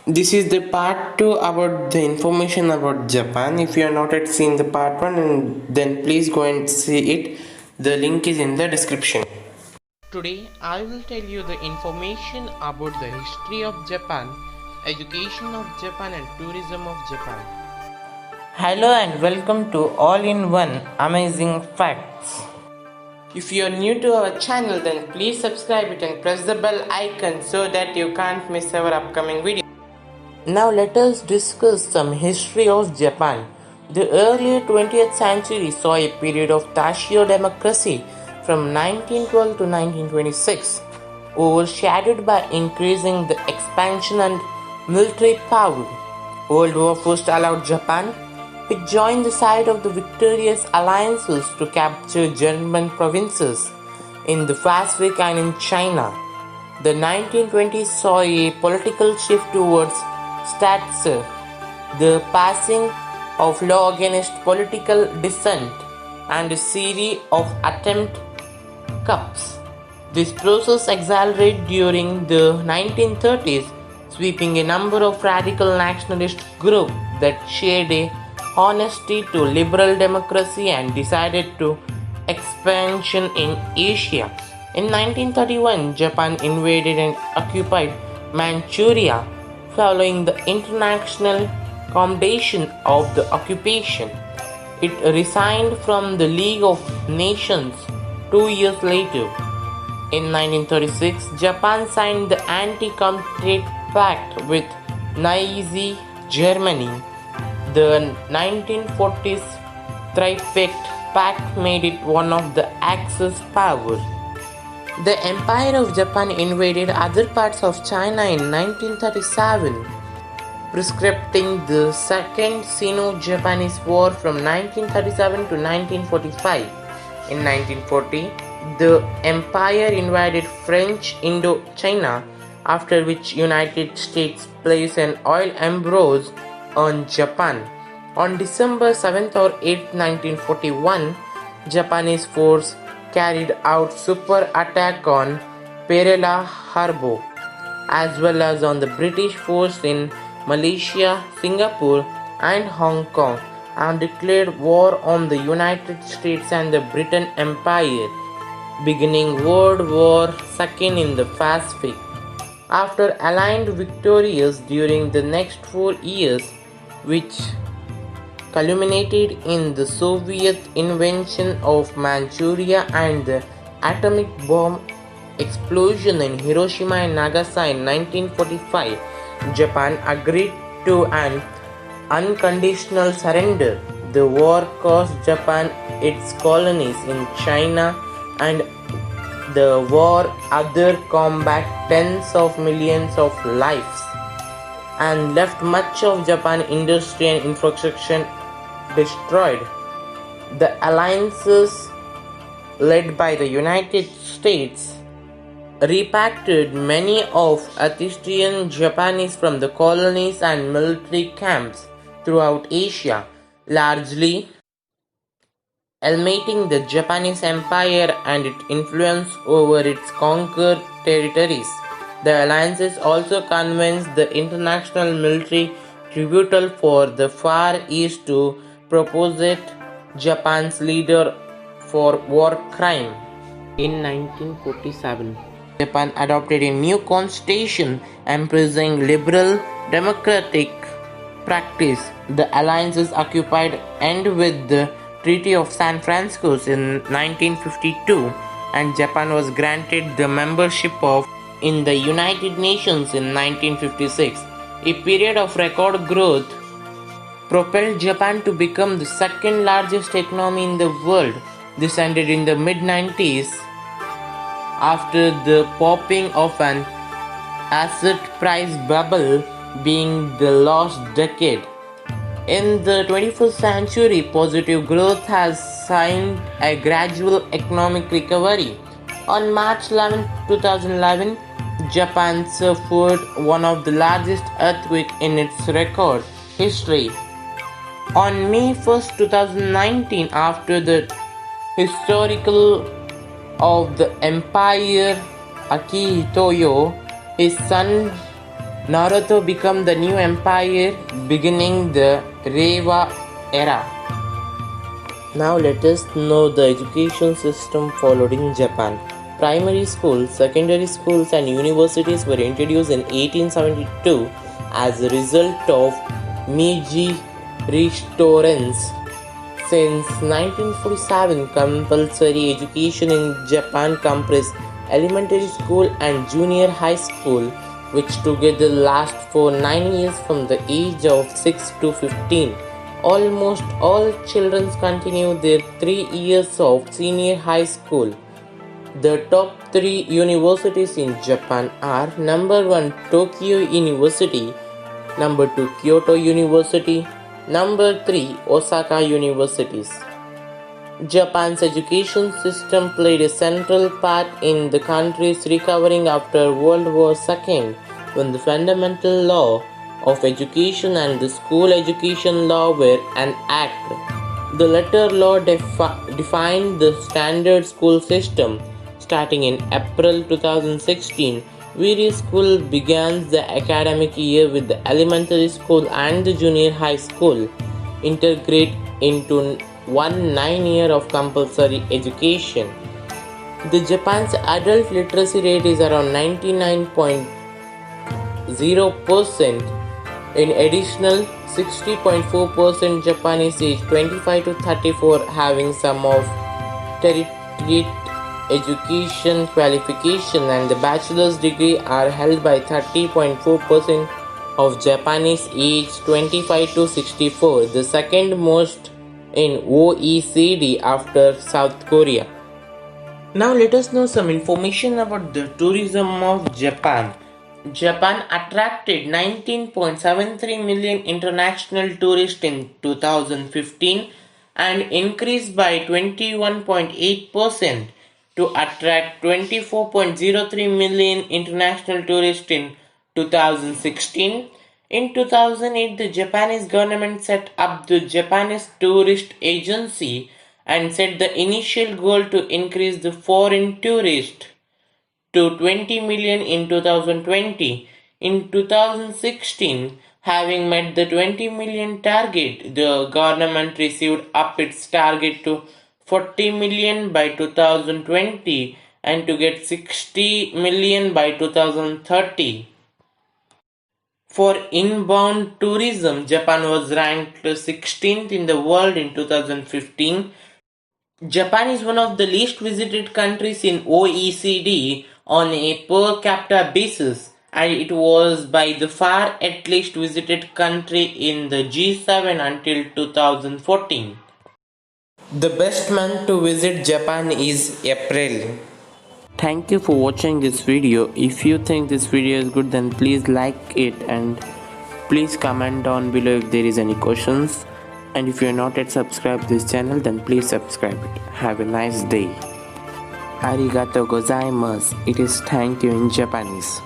This is the part 2 about the information about Japan. If you have not yet seen the part 1, then please go and see it. The link is in the description. Today, I will tell you the information about the history of Japan, education of Japan, and tourism of Japan. Hello and welcome to All in One Amazing Facts. If you are new to our channel, then please subscribe it and press the bell icon so that you can't miss our upcoming video. Now let us discuss some history of Japan. The early 20th century saw a period of Taisho democracy from 1912 to 1926, overshadowed by increasing the expansion and military power. World War I allowed Japan to join the side of the victorious alliances to capture German provinces in the Pacific and in China. The 1920s saw a political shift towards stature, the passing of law against political dissent, and a series of attempt coups. This process accelerated during the 1930s, sweeping a number of radical nationalist groups that shared a honesty to liberal democracy and decided to expansion in Asia. In 1931, Japan invaded and occupied Manchuria following the international commendation of the occupation. It resigned from the League of Nations 2 years later. In 1936, Japan signed the Anti-Communist Pact with Nazi Germany. The 1940s Tripartite Pact made it one of the Axis powers. The Empire of Japan invaded other parts of China in 1937, prescripting the Second Sino-Japanese War from 1937 to 1945. In 1940, the empire invaded French Indochina, after which United States placed an oil embargo on Japan. On December 7th or 8th, 1941, Japanese forces carried out super attack on Pearl Harbor, as well as on the British force in Malaysia, Singapore, and Hong Kong, and declared war on the United States and the Britain Empire, beginning World War II in the Pacific. After Allied victories during the next 4 years, which culminated in the Soviet invasion of Manchuria and the atomic bomb explosion in Hiroshima and Nagasaki in 1945, Japan agreed to an unconditional surrender. The war cost Japan its colonies in China, and the war other combat tens of millions of lives and left much of Japan industry and infrastructure destroyed. The alliances led by the United States repatriated many of Athenian Japanese from the colonies and military camps throughout Asia, largely eliminating the Japanese Empire and its influence over its conquered territories. The alliances also convinced the International Military Tribunal for the Far East to prosecute Japan's leader for war crime. In 1947, Japan adopted a new constitution embracing liberal democratic practice. The alliances occupied end with the Treaty of San Francisco in 1952, and Japan was granted the membership of in the United Nations in 1956. A period of record growth propelled Japan to become the second largest economy in the world. This ended in the mid-90s after the popping of an asset price bubble being the lost decade. In the 21st century, positive growth has signed a gradual economic recovery. On March 11, 2011, Japan suffered one of the largest earthquakes in its record history. On May 1, 2019, after the historical of the empire Akihito, his son Naruto became the new empire, beginning the Reiwa era. Now let us know the education system followed in Japan. Primary schools, secondary schools and universities were introduced in 1872 as a result of Meiji Restorations. Since 1947, compulsory education in Japan comprised elementary school and junior high school, which together last for 9 years from the age of 6 to 15. Almost all children continue their 3 years of senior high school. The top 3 universities in Japan are number 1 Tokyo University, number 2 Kyoto University, number 3 Osaka Universities. Japan's education system played a central part in the country's recovery after World War II, when the fundamental law of education and the school education law were enacted. The latter law defined the standard school system. Starting in April 2016, various schools began the academic year with the elementary school and the junior high school integrate into one 9 year of compulsory education. The Japan's adult literacy rate is around 99.0%. In addition, 60.4% Japanese aged 25 to 34 having some of tertiary education qualification and the bachelor's degree are held by 30.4% of Japanese aged 25 to 64, the second most in OECD after South Korea. Now let us know some information about the tourism of Japan. Japan attracted 19.73 million international tourists in 2015 and increased by 21.8% to attract 24.03 million international tourists in 2016. In 2008, the Japanese government set up the Japanese Tourist Agency and set the initial goal to increase the foreign tourists to 20 million in 2020. In 2016, having met the 20 million target, the government received up its target to 40 million by 2020 and to get 60 million by 2030. For inbound tourism, Japan was ranked 16th in the world in 2015. Japan is one of the least visited countries in OECD on a per capita basis, and it was by the far at least visited country in the G7 until 2014. The best month to visit Japan is April. Thank you for watching this video. If you think this video is good, then please like it and please comment down below if there is any questions. And if you are not yet subscribed this channel, then please subscribe it. Have a nice day. Arigato gozaimasu. It is thank you in Japanese.